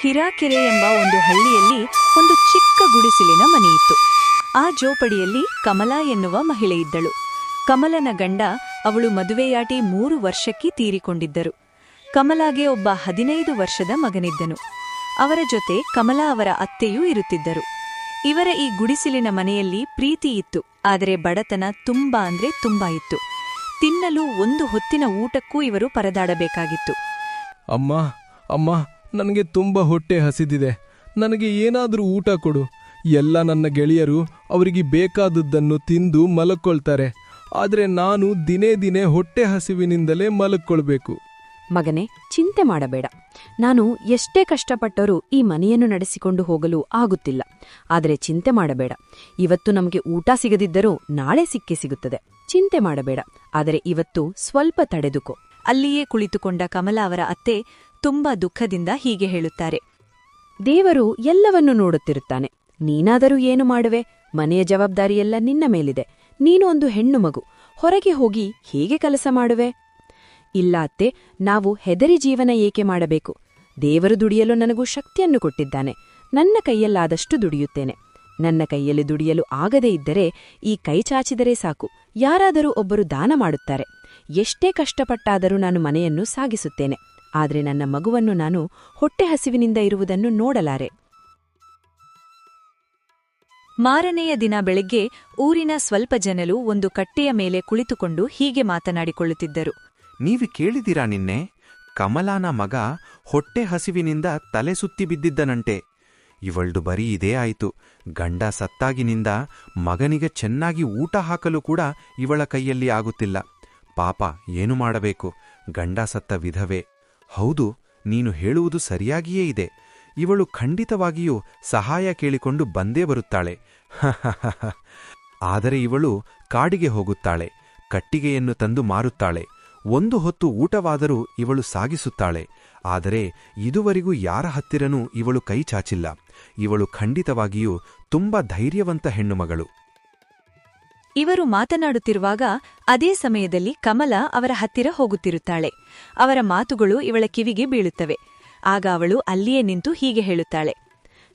ಹಿರಾಕೆರೆ ಎಂಬ ಒಂದು ಹಳ್ಳಿಯಲ್ಲಿ ಒಂದು ಚಿಕ್ಕ ಗುಡಿಸಿಲಿನ ಮನೆಯಿತ್ತು. ಆ ಜೋಪಡಿಯಲ್ಲಿ ಕಮಲಾ ಎನ್ನುವ ಮಹಿಳೆ ಇದ್ದಳು. ಕಮಲನ ಗಂಡ ಅವಳು ಮದುವೆಯಾಟಿ 3 ವರ್ಷಕ್ಕೆ ತೀರಿಕೊಂಡಿದ್ದರು. ಕಮಲಾಗೆ ಒಬ್ಬ 15 ವರ್ಷದ ಮಗನಿದ್ದನು. ಅವರ ಜೊತೆ ಕಮಲಾ ಅವರ ಅತ್ತೆಯೂ ಇರುತ್ತಿದ್ದರು. ಇವರ ಈ ಗುಡಿಸಿಲಿನ ಮನೆಯಲ್ಲಿ ಪ್ರೀತಿ ಇತ್ತು, ಆದರೆ ಬಡತನ ತುಂಬಾ ಇತ್ತು. ತಿನ್ನಲು ಒಂದು ಹೊತ್ತಿನ ಊಟಕ್ಕೂ ಇವರು ಪರದಾಡಬೇಕಾಗಿತ್ತು. ಅಮ್ಮ, ನನಗೆ ತುಂಬ ಹೊಟ್ಟೆ ಹಸಿದಿದೆ. ನನಗೆ ಏನಾದರೂ ಊಟ ಕೊಡು. ಎಲ್ಲ ನನ್ನ ಗೆಳೆಯರು ಅವರಿಗೆ ಬೇಕಾದದ್ದನ್ನು ತಿಂದು ಮಲಕ್ಕೊಳ್ತಾರೆ. ಆದರೆ ನಾನು ದಿನೇ ಹೊಟ್ಟೆ ಹಸಿವಿನಿಂದಲೇ ಮಲಕ್ಕೊಳ್ಬೇಕು. ಮಗನೇ, ಚಿಂತೆ ಮಾಡಬೇಡ. ನಾನು ಎಷ್ಟೇ ಕಷ್ಟಪಟ್ಟರೂ ಈ ಮನೆಯನ್ನು ನಡೆಸಿಕೊಂಡು ಹೋಗಲು ಆಗುತ್ತಿಲ್ಲ. ಆದರೆ ಚಿಂತೆ ಮಾಡಬೇಡ. ಇವತ್ತು ನಮಗೆ ಊಟ ಸಿಗದಿದ್ದರೂ ನಾಳೆ ಸಿಗುತ್ತದೆ. ಚಿಂತೆ ಮಾಡಬೇಡ. ಆದರೆ ಇವತ್ತು ಸ್ವಲ್ಪ ತಡೆದುಕೋ. ಅಲ್ಲಿಯೇ ಕುಳಿತುಕೊಂಡ ಕಮಲಾ ಅವರ ಅತ್ತೆ ತುಂಬಾ ದುಃಖದಿಂದ ಹೀಗೆ ಹೇಳುತ್ತಾರೆ. ದೇವರು ಎಲ್ಲವನ್ನೂ ನೋಡುತ್ತಿರುತ್ತಾನೆ. ನೀನಾದರೂ ಏನು ಮಾಡುವೆ? ಮನೆಯ ಜವಾಬ್ದಾರಿಯೆಲ್ಲ ನಿನ್ನ ಮೇಲಿದೆ. ನೀನು ಒಂದು ಹೆಣ್ಣು ಮಗು. ಹೊರಗೆ ಹೋಗಿ ಹೇಗೆ ಕೆಲಸ ಮಾಡುವೆ? ಇಲ್ಲ ಅತ್ತೆ, ನಾವು ಹೆದರಿ ಜೀವನ ಏಕೆ ಮಾಡಬೇಕು? ದೇವರು ದುಡಿಯಲು ನನಗೂ ಶಕ್ತಿಯನ್ನು ಕೊಟ್ಟಿದ್ದಾನೆ. ನನ್ನ ಕೈಯಲ್ಲಾದಷ್ಟು ದುಡಿಯುತ್ತೇನೆ. ನನ್ನ ಕೈಯಲ್ಲಿ ದುಡಿಯಲು ಆಗದೇ ಇದ್ದರೆ ಈ ಕೈ ಚಾಚಿದರೆ ಸಾಕು, ಯಾರಾದರೂ ಒಬ್ಬರು ದಾನ ಮಾಡುತ್ತಾರೆ. ಎಷ್ಟೇ ಕಷ್ಟಪಟ್ಟಾದರೂ ನಾನು ಮನೆಯನ್ನು ಸಾಗಿಸುತ್ತೇನೆ. ಆದರೆ ನನ್ನ ಮಗುವನ್ನು ನಾನು ಹೊಟ್ಟೆ ಹಸಿವಿನಿಂದ ಇರುವುದನ್ನು ನೋಡಲಾರೆ. ಮಾರನೆಯ ದಿನ ಬೆಳಗ್ಗೆ ಊರಿನ ಸ್ವಲ್ಪ ಜನರು ಒಂದು ಕಟ್ಟೆಯ ಮೇಲೆ ಕುಳಿತುಕೊಂಡು ಹೀಗೆ ಮಾತನಾಡಿಕೊಳ್ಳುತ್ತಿದ್ದರು. ನೀವು ಕೇಳಿದಿರಾ ನಿನ್ನೆ? ಕಮಲಾನ ಮಗ ಹೊಟ್ಟೆ ಹಸಿವಿನಿಂದ ತಲೆ ಸುತ್ತಿ ಬಿದ್ದಿದ್ದನಂತೆ. ಇವಳ್ದು ಬರೀ ಇದೇ ಆಯಿತು. ಗಂಡ ಸತ್ತಾಗಿನಿಂದ ಮಗನಿಗೆ ಚೆನ್ನಾಗಿ ಊಟ ಹಾಕಲು ಕೂಡ ಇವಳ ಕೈಯಲ್ಲಿ ಆಗುತ್ತಿಲ್ಲ. ಪಾಪ, ಏನು ಮಾಡಬೇಕು? ಗಂಡ ಸತ್ತ ವಿಧವೆ. ಹೌದು, ನೀನು ಹೇಳುವುದು ಸರಿಯಾಗಿಯೇ ಇದೆ. ಇವಳು ಖಂಡಿತವಾಗಿಯೂ ಸಹಾಯ ಕೇಳಿಕೊಂಡು ಬಂದೇ ಬರುತ್ತಾಳೆ. ಆದರೆ ಇವಳು ಕಾಡಿಗೆ ಹೋಗುತ್ತಾಳೆ. ಕಟ್ಟಿಗೆಯನ್ನು ತಂದು ಮಾರುತ್ತಾಳೆ. ಒಂದು ಹೊತ್ತು ಊಟವಾದರೂ ಇವಳು ಸಾಗಿಸುತ್ತಾಳೆ. ಆದರೆ ಇದುವರೆಗೂ ಯಾರ ಹತ್ತಿರನೂ ಇವಳು ಕೈ ಚಾಚಿಲ್ಲ. ಇವಳು ಖಂಡಿತವಾಗಿಯೂ ತುಂಬ ಧೈರ್ಯವಂತ ಹೆಣ್ಣುಮಗಳು. ಇವರು ಮಾತನಾಡುತ್ತಿರುವಾಗ ಅದೇ ಸಮಯದಲ್ಲಿ ಕಮಲಾ ಅವರ ಹತ್ತಿರ ಹೋಗುತ್ತಿರುತ್ತಾಳೆ. ಅವರ ಮಾತುಗಳು ಇವಳ ಕಿವಿಗೆ ಬೀಳುತ್ತವೆ. ಆಗ ಅವಳು ಅಲ್ಲಿಯೇ ನಿಂತು ಹೀಗೆ ಹೇಳುತ್ತಾಳೆ.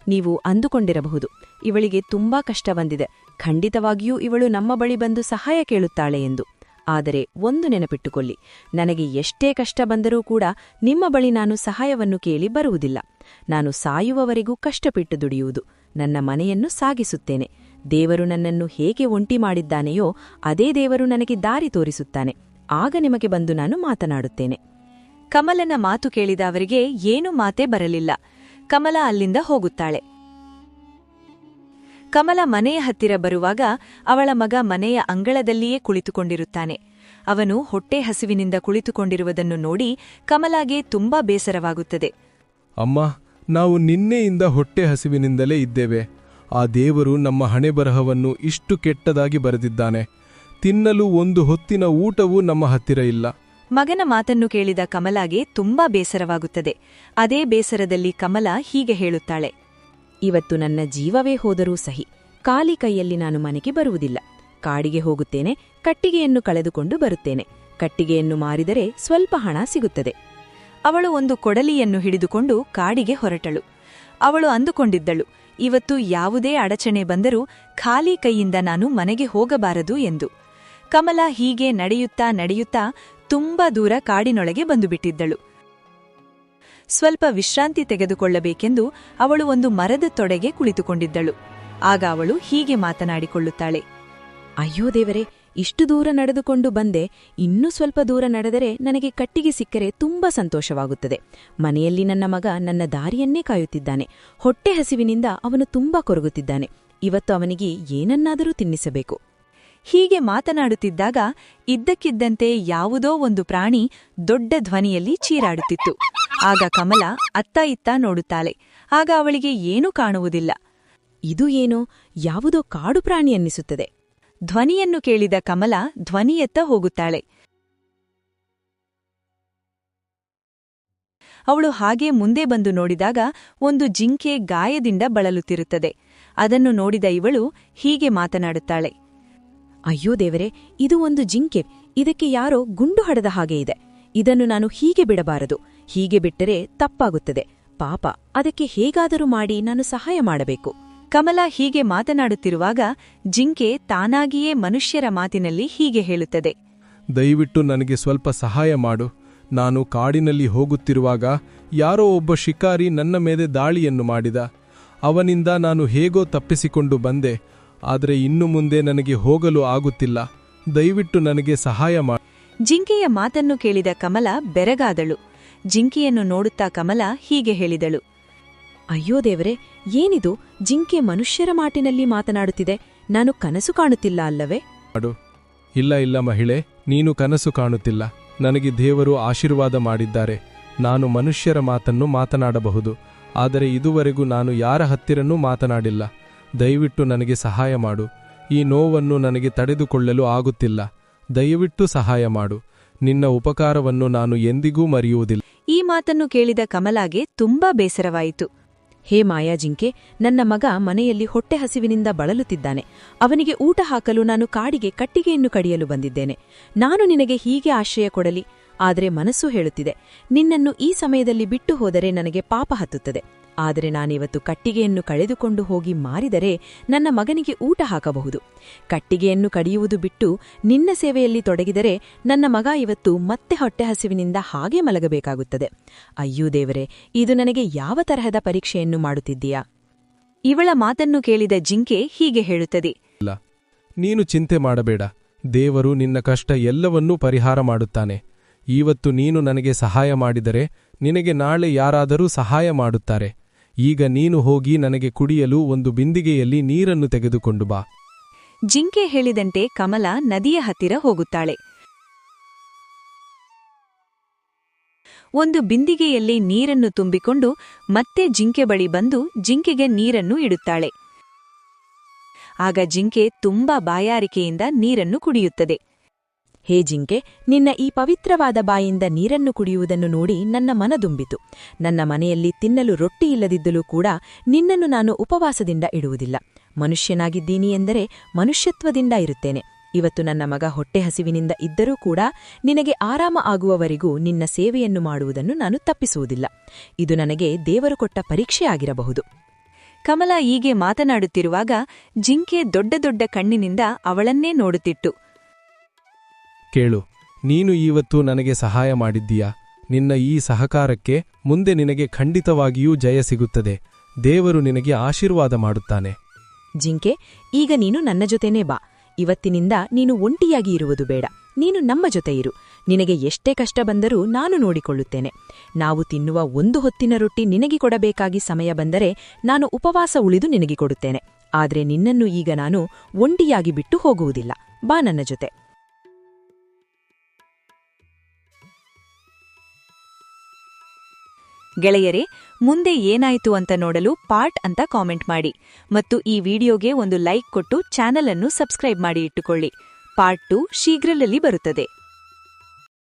ನೀವು ಅಂದುಕೊಂಡಿರಬಹುದು, ಇವಳಿಗೆ ತುಂಬಾ ಕಷ್ಟ ಬಂದಿದೆ. ಖಂಡಿತವಾಗಿಯೂ ಇವಳು ನಮ್ಮ ಬಳಿ ಬಂದು ಸಹಾಯ ಕೇಳುತ್ತಾಳೆ ಎಂದು. ಆದರೆ ಒಂದು ನೆನಪಿಟ್ಟುಕೊಳ್ಳಿ, ನನಗೆ ಎಷ್ಟೇ ಕಷ್ಟ ಬಂದರೂ ಕೂಡ ನಿಮ್ಮ ಬಳಿ ನಾನು ಸಹಾಯವನ್ನು ಕೇಳಿ ಬರುವುದಿಲ್ಲ. ನಾನು ಸಾಯುವವರೆಗೂ ಕಷ್ಟಪಟ್ಟು ದುಡಿಯುವುದು. ನನ್ನ ಮನೆಯನ್ನು ಸಾಗಿಸುತ್ತೇನೆ. ದೇವರು ನನ್ನನ್ನು ಹೇಗೆ ಒಂಟಿ ಮಾಡಿದ್ದಾನೆಯೋ ಅದೇ ದೇವರು ನನಗೆ ದಾರಿ ತೋರಿಸುತ್ತಾನೆ. ಆಗ ನಿಮಗೆ ಬಂದು ನಾನು ಮಾತನಾಡುತ್ತೇನೆ. ಕಮಲನ ಮಾತು ಕೇಳಿದ ಅವರಿಗೆ ಏನೂ ಮಾತೇ ಬರಲಿಲ್ಲ. ಕಮಲಾ ಅಲ್ಲಿಂದ ಹೋಗುತ್ತಾಳೆ. ಕಮಲಾ ಮನೆಯ ಹತ್ತಿರ ಬರುವಾಗ ಅವಳ ಮಗ ಮನೆಯ ಅಂಗಳದಲ್ಲಿಯೇ ಕುಳಿತುಕೊಂಡಿರುತ್ತಾನೆ. ಅವನು ಹೊಟ್ಟೆ ಹಸಿವಿನಿಂದ ಕುಳಿತುಕೊಂಡಿರುವುದನ್ನು ನೋಡಿ ಕಮಲಾಗೆ ತುಂಬಾ ಬೇಸರವಾಗುತ್ತದೆ. ಅಮ್ಮ, ನಾವು ನಿನ್ನೆಯಿಂದ ಹೊಟ್ಟೆ ಹಸಿವಿನಿಂದಲೇ ಇದ್ದೇವೆ. ಆ ದೇವರು ನಮ್ಮ ಹಣೆಬರಹವನ್ನು ಇಷ್ಟು ಕೆಟ್ಟದಾಗಿ ಬರೆದಿದ್ದಾನೆ. ತಿನ್ನಲು ಒಂದು ಹೊತ್ತಿನ ಊಟವೂ ನಮ್ಮ ಹತ್ತಿರ ಇಲ್ಲ. ಮಗನ ಮಾತನ್ನು ಕೇಳಿದ ಕಮಲಾಗೆ ತುಂಬಾ ಬೇಸರವಾಗುತ್ತದೆ. ಅದೇ ಬೇಸರದಲ್ಲಿ ಕಮಲಾ ಹೀಗೆ ಹೇಳುತ್ತಾಳೆ. ಇವತ್ತು ನನ್ನ ಜೀವವೇ ಹೋದರೂ ಸಹಿ, ಖಾಲಿ ಕೈಯಲ್ಲಿ ನಾನು ಮನೆಗೆ ಬರುವುದಿಲ್ಲ. ಕಾಡಿಗೆ ಹೋಗುತ್ತೇನೆ. ಕಟ್ಟಿಗೆಯನ್ನು ಕಳೆದುಕೊಂಡು ಬರುತ್ತೇನೆ. ಕಟ್ಟಿಗೆಯನ್ನು ಮಾರಿದರೆ ಸ್ವಲ್ಪ ಹಣ ಸಿಗುತ್ತದೆ. ಅವಳು ಒಂದು ಕೊಡಲಿಯನ್ನು ಹಿಡಿದುಕೊಂಡು ಕಾಡಿಗೆ ಹೊರಟಳು. ಅವಳು ಅಂದುಕೊಂಡಿದ್ದಳು, ಇವತ್ತು ಯಾವುದೇ ಅಡಚಣೆ ಬಂದರೂ ಖಾಲಿ ಕೈಯಿಂದ ನಾನು ಮನೆಗೆ ಹೋಗಬಾರದು ಎಂದು. ಕಮಲಾ ಹೀಗೆ ನಡೆಯುತ್ತಾ ತುಂಬಾ ದೂರ ಕಾಡಿನೊಳಗೆ ಬಂದುಬಿಟ್ಟಿದ್ದಳು. ಸ್ವಲ್ಪ ವಿಶ್ರಾಂತಿ ತೆಗೆದುಕೊಳ್ಳಬೇಕೆಂದು ಅವಳು ಒಂದು ಮರದ ತೊಡೆಗೆ ಕುಳಿತುಕೊಂಡಿದ್ದಳು. ಆಗ ಅವಳು ಹೀಗೆ ಮಾತನಾಡಿಕೊಳ್ಳುತ್ತಾಳೆ. ಅಯ್ಯೋ ದೇವರೇ, ಇಷ್ಟು ದೂರ ನಡೆದುಕೊಂಡು ಬಂದೆ. ಇನ್ನೂ ಸ್ವಲ್ಪ ದೂರ ನಡೆದರೆ ನನಗೆ ಕಟ್ಟಿಗೆ ಸಿಕ್ಕರೆ ತುಂಬಾ ಸಂತೋಷವಾಗುತ್ತದೆ. ಮನೆಯಲ್ಲಿ ನನ್ನ ಮಗ ನನ್ನ ದಾರಿಯನ್ನೇ ಕಾಯುತ್ತಿದ್ದಾನೆ. ಹೊಟ್ಟೆ ಹಸಿವಿನಿಂದ ಅವನು ತುಂಬಾ ಕೊರಗುತ್ತಿದ್ದಾನೆ. ಇವತ್ತು ಅವನಿಗೆ ಏನನ್ನಾದರೂ ತಿನ್ನಿಸಬೇಕು. ಹೀಗೆ ಮಾತನಾಡುತ್ತಿದ್ದಾಗ ಇದ್ದಕ್ಕಿದ್ದಂತೆ ಯಾವುದೋ ಒಂದು ಪ್ರಾಣಿ ದೊಡ್ಡ ಧ್ವನಿಯಲ್ಲಿ ಚೀರಾಡುತ್ತಿತ್ತು. ಆಗ ಕಮಲಾ ಅತ್ತ ಇತ್ತ ನೋಡುತ್ತಾಳೆ. ಆಗ ಅವಳಿಗೆ ಏನೂ ಕಾಣುವುದಿಲ್ಲ. ಇದು ಏನೋ ಯಾವುದೋ ಕಾಡು ಪ್ರಾಣಿ ಅನ್ನಿಸುತ್ತದೆ. ಧ್ವನಿಯನ್ನು ಕೇಳಿದ ಕಮಲಾ ಧ್ವನಿಯತ್ತ ಹೋಗುತ್ತಾಳೆ. ಅವಳು ಹಾಗೆ ಮುಂದೆ ಬಂದು ನೋಡಿದಾಗ ಒಂದು ಜಿಂಕೆ ಗಾಯದಿಂದ ಬಳಲುತ್ತಿರುತ್ತದೆ. ಅದನ್ನು ನೋಡಿದ ಇವಳು ಹೀಗೆ ಮಾತನಾಡುತ್ತಾಳೆ. ಅಯ್ಯೋ ದೇವರೇ, ಇದು ಒಂದು ಜಿಂಕೆ. ಇದಕ್ಕೆ ಯಾರೋ ಗುಂಡು ಹೊಡೆದ ಹಾಗೆ ಇದೆ. ಇದನ್ನು ನಾನು ಹೀಗೆ ಬಿಡಬಾರದು. ಹೀಗೆ ಬಿಟ್ಟರೆ ತಪ್ಪಾಗುತ್ತದೆ. ಪಾಪ, ಅದಕ್ಕೆ ಹೇಗಾದರೂ ಮಾಡಿ ನಾನು ಸಹಾಯ ಮಾಡಬೇಕು. ಕಮಲ ಹೀಗೆ ಮಾತನಾಡುತ್ತಿರುವಾಗ ಜಿಂಕೆ ತಾನಾಗಿಯೇ ಮನುಷ್ಯರ ಮಾತಿನಲ್ಲಿ ಹೀಗೆ ಹೇಳುತ್ತದೆ. ದಯವಿಟ್ಟು ನನಗೆ ಸ್ವಲ್ಪ ಸಹಾಯ ಮಾಡು. ನಾನು ಕಾಡಿನಲ್ಲಿ ಹೋಗುತ್ತಿರುವಾಗ ಯಾರೋ ಒಬ್ಬ ಶಿಕಾರಿ ನನ್ನ ಮೇಲೆ ದಾಳಿಯನ್ನು ಮಾಡಿದ. ಅವನಿಂದ ನಾನು ಹೇಗೋ ತಪ್ಪಿಸಿಕೊಂಡು ಬಂದೆ. ಆದರೆ ಇನ್ನು ಮುಂದೆ ನನಗೆ ಹೋಗಲು ಆಗುತ್ತಿಲ್ಲ. ದಯವಿಟ್ಟು ನನಗೆ ಸಹಾಯ ಮಾಡು. ಜಿಂಕೆಯ ಮಾತನ್ನು ಕೇಳಿದ ಕಮಲ ಬೆರಗಾದಳು. ಜಿಂಕೆಯನ್ನು ನೋಡುತ್ತಾ ಕಮಲ ಹೀಗೆ ಹೇಳಿದಳು. ಅಯ್ಯೋ ದೇವರೇ, ಏನಿದು? ಜಿಂಕೆ ಮನುಷ್ಯರ ಮಾತಿನಲ್ಲಿ ಮಾತನಾಡುತ್ತಿದೆ. ನಾನು ಕನಸು ಕಾಣುತ್ತಿಲ್ಲ ಅಲ್ಲವೇ? ಇಲ್ಲ ಮಹಿಳೆ, ನೀನು ಕನಸು ಕಾಣುತ್ತಿಲ್ಲ. ನನಗೆ ದೇವರು ಆಶೀರ್ವಾದ ಮಾಡಿದ್ದಾರೆ. ನಾನು ಮನುಷ್ಯರ ಮಾತನ್ನು ಮಾತನಾಡಬಹುದು. ಆದರೆ ಇದುವರೆಗೂ ನಾನು ಯಾರ ಹತ್ತಿರನೂ ಮಾತನಾಡಿಲ್ಲ. ದಯವಿಟ್ಟು ನನಗೆ ಸಹಾಯ ಮಾಡು. ಈ ನೋವನ್ನು ನನಗೆ ತಡೆದುಕೊಳ್ಳಲು ಆಗುತ್ತಿಲ್ಲ. ದಯವಿಟ್ಟು ಸಹಾಯ ಮಾಡು. ನಿನ್ನ ಉಪಕಾರವನ್ನು ನಾನು ಎಂದಿಗೂ ಮರೆಯುವುದಿಲ್ಲ. ಈ ಮಾತನ್ನು ಕೇಳಿದ ಕಮಲಾಗೆ ತುಂಬಾ ಬೇಸರವಾಯಿತು. ಹೇ ಮಾಯಾ ಜಿಂಕೆ, ನನ್ನ ಮಗ ಮನೆಯಲ್ಲಿ ಹೊಟ್ಟೆ ಹಸಿವಿನಿಂದ ಬಳಲುತ್ತಿದ್ದಾನೆ. ಅವನಿಗೆ ಊಟ ಹಾಕಲು ನಾನು ಕಾಡಿಗೆ ಕಟ್ಟಿಗೆಯನ್ನು ಕಡಿಯಲು ಬಂದಿದ್ದೇನೆ. ನಾನು ನಿನಗೆ ಹೀಗೆ ಆಶ್ರಯ ಕೊಡಲಿ. ಆದರೆ ಮನಸ್ಸು ಹೇಳುತ್ತಿದೆ, ನಿನ್ನನ್ನು ಈ ಸಮಯದಲ್ಲಿ ಬಿಟ್ಟು ಹೋದರೆ ನನಗೆ ಪಾಪ ಹತ್ತುತ್ತದೆ. ಆದರೆ ನಾನಿವತ್ತು ಕಟ್ಟಿಗೆಯನ್ನು ಕಳೆದುಕೊಂಡು ಹೋಗಿ ಮಾರಿದರೆ ನನ್ನ ಮಗನಿಗೆ ಊಟ ಹಾಕಬಹುದು. ಕಟ್ಟಿಗೆಯನ್ನು ಕಡಿಯುವುದು ಬಿಟ್ಟು ನಿನ್ನ ಸೇವೆಯಲ್ಲಿ ತೊಡಗಿದರೆ ನನ್ನ ಮಗ ಇವತ್ತು ಮತ್ತೆ ಹೊಟ್ಟೆ ಹಸಿವಿನಿಂದ ಹಾಗೆ ಮಲಗಬೇಕಾಗುತ್ತದೆ. ಅಯ್ಯೋ ದೇವರೇ, ಇದು ನನಗೆ ಯಾವ ತರಹದ ಪರೀಕ್ಷೆಯನ್ನು ಮಾಡುತ್ತಿದ್ದೀಯಾ? ಇವಳ ಮಾತನ್ನು ಕೇಳಿದ ಜಿಂಕೆ ಹೀಗೆ ಹೇಳುತ್ತದೆ. ನೀನು ಚಿಂತೆ ಮಾಡಬೇಡ. ದೇವರು ನಿನ್ನ ಕಷ್ಟ ಎಲ್ಲವನ್ನೂ ಪರಿಹಾರ ಮಾಡುತ್ತಾನೆ. ಇವತ್ತು ನೀನು ನನಗೆ ಸಹಾಯ ಮಾಡಿದರೆ ನಿನಗೆ ನಾಳೆ ಯಾರಾದರೂ ಸಹಾಯ ಮಾಡುತ್ತಾರೆ. ಈಗ ನೀನು ಹೋಗಿ ನನಗೆ ಕುಡಿಯಲು ಒಂದು ಬಿಂದಿಗೆಯಲ್ಲಿ ನೀರನ್ನು ತೆಗೆದುಕೊಂಡು ಬಾ. ಜಿಂಕೆ ಹೇಳಿದಂತೆ ಕಮಲ ನದಿಯ ಹತ್ತಿರ ಹೋಗುತ್ತಾಳೆ. ಒಂದು ಬಿಂದಿಗೆಯಲ್ಲಿ ನೀರನ್ನು ತುಂಬಿಕೊಂಡು ಮತ್ತೆ ಜಿಂಕೆ ಬಳಿ ಬಂದು ಜಿಂಕೆಗೆ ನೀರನ್ನು ಇಡುತ್ತಾಳೆ. ಆಗ ಜಿಂಕೆ ತುಂಬಾ ಬಾಯಾರಿಕೆಯಿಂದ ನೀರನ್ನು ಕುಡಿಯುತ್ತದೆ. ಹೇ ಜಿಂಕೆ, ನಿನ್ನ ಈ ಪವಿತ್ರವಾದ ಬಾಯಿಂದ ನೀರನ್ನು ಕುಡಿಯುವುದನ್ನು ನೋಡಿ ನನ್ನ ಮನದುಂಬಿತು. ನನ್ನ ಮನೆಯಲ್ಲಿ ತಿನ್ನಲು ರೊಟ್ಟಿ ಇಲ್ಲದಿದ್ದಲೂ ಕೂಡ ನಿನ್ನನ್ನು ನಾನು ಉಪವಾಸದಿಂದ ಇಡುವುದಿಲ್ಲ. ಮನುಷ್ಯನಾಗಿದ್ದೀನಿ ಎಂದರೆ ಮನುಷ್ಯತ್ವದಿಂದ ಇರುತ್ತೇನೆ. ಇವತ್ತು ನನ್ನ ಮಗ ಹೊಟ್ಟೆ ಹಸಿವಿನಿಂದ ಇದ್ದರೂ ಕೂಡ ನಿನಗೆ ಆರಾಮ ಆಗುವವರೆಗೂ ನಿನ್ನ ಸೇವೆಯನ್ನು ಮಾಡುವುದನ್ನು ನಾನು ತಪ್ಪಿಸುವುದಿಲ್ಲ. ಇದು ನನಗೆ ದೇವರು ಕೊಟ್ಟ ಪರೀಕ್ಷೆಯಾಗಿರಬಹುದು. ಕಮಲ ಹೀಗೆ ಮಾತನಾಡುತ್ತಿರುವಾಗ ಜಿಂಕೆ ದೊಡ್ಡ ದೊಡ್ಡ ಕಣ್ಣಿನಿಂದ ಅವಳನ್ನೇ ನೋಡುತ್ತಿತ್ತು. ಕೇಳು, ನೀನು ಇವತ್ತು ನನಗೆ ಸಹಾಯ ಮಾಡಿದ್ದೀಯಾ? ನಿನ್ನ ಈ ಸಹಕಾರಕ್ಕೆ ಮುಂದೆ ನಿನಗೆ ಖಂಡಿತವಾಗಿಯೂ ಜಯ ಸಿಗುತ್ತದೆ. ದೇವರು ನಿನಗೆ ಆಶೀರ್ವಾದ ಮಾಡುತ್ತಾನೆ. ಜಿಂಕೆ, ಈಗ ನೀನು ನನ್ನ ಜೊತೆನೇ ಬಾ. ಇವತ್ತಿನಿಂದ ನೀನು ಒಂಟಿಯಾಗಿ ಇರುವುದು ಬೇಡ. ನೀನು ನಮ್ಮ ಜೊತೆ ಇರು. ನಿನಗೆ ಎಷ್ಟೇ ಕಷ್ಟ ಬಂದರೂ ನಾನು ನೋಡಿಕೊಳ್ಳುತ್ತೇನೆ. ನಾವು ತಿನ್ನುವ ಒಂದು ಹೊತ್ತಿನ ರೊಟ್ಟಿ ನಿನಗೆ ಕೊಡಬೇಕಾಗಿ ಸಮಯ ಬಂದರೆ ನಾನು ಉಪವಾಸ ಉಳಿದು ನಿನಗೆ ಕೊಡುತ್ತೇನೆ. ಆದರೆ ನಿನ್ನನ್ನು ಈಗ ನಾನು ಒಂಟಿಯಾಗಿ ಬಿಟ್ಟು ಹೋಗುವುದಿಲ್ಲ. ಬಾ ನನ್ನ ಜೊತೆ. ಗೆಳೆಯರೇ, ಮುಂದೆ ಏನಾಯಿತು ಅಂತ ನೋಡಲು ಪಾರ್ಟ್ ಅಂತ ಕಾಮೆಂಟ್ ಮಾಡಿ ಮತ್ತು ಈ ವಿಡಿಯೋಗೆ ಒಂದು ಲೈಕ್ ಕೊಟ್ಟು ಚಾನಲ್ ಅನ್ನು ಸಬ್ಸ್ಕ್ರೈಬ್ ಮಾಡಿ ಇಟ್ಟುಕೊಳ್ಳಿ. ಪಾರ್ಟ್ 2 ಶೀಘ್ರದಲ್ಲಿ ಬರುತ್ತದೆ.